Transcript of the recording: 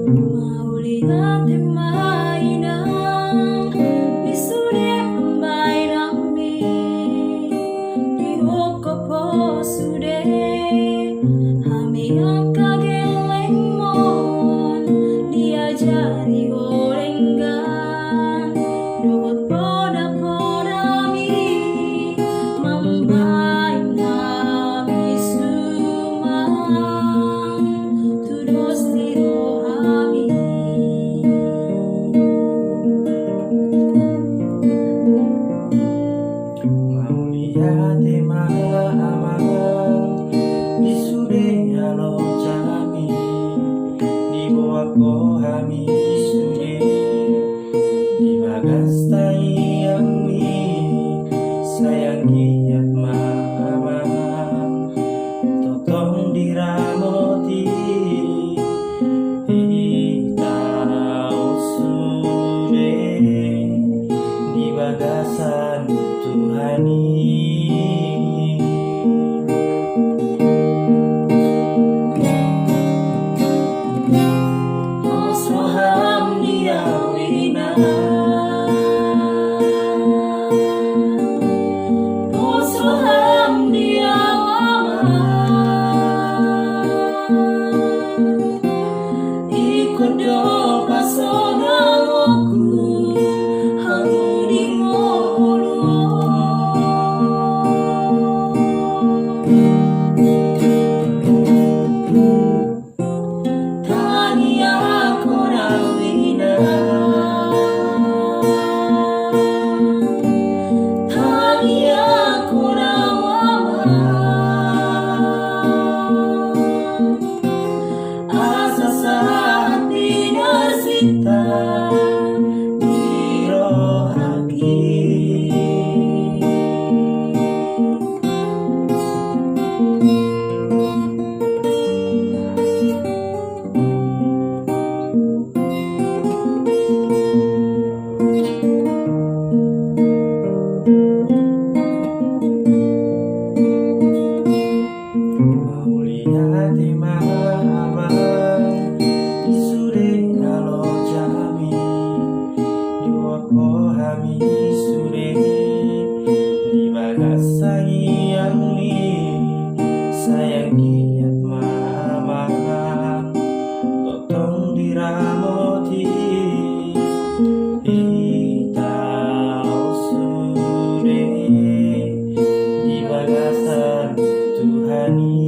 Mau lihat mainan di sudut permainan mi di hokopo sude kami angka gelemon diajari gorengan dohot poda mi mambai nami sumang tudos tiro kami mau lihat ama di sude halo jami di bawah kohami sude di bagas tayami sayang giat mama totong diramoti tahu sude di bagasan Tuhani Soham dia wina soham dia mama ikut do pasona aku hamu di molo tania korawina tania korawama asa saat dinasita dirohaki mau lihat mama di sude halo jami dua kohami sude di bagas sayang ni sayang giat mama totong diramoti tahu sude di bagasan Tuhani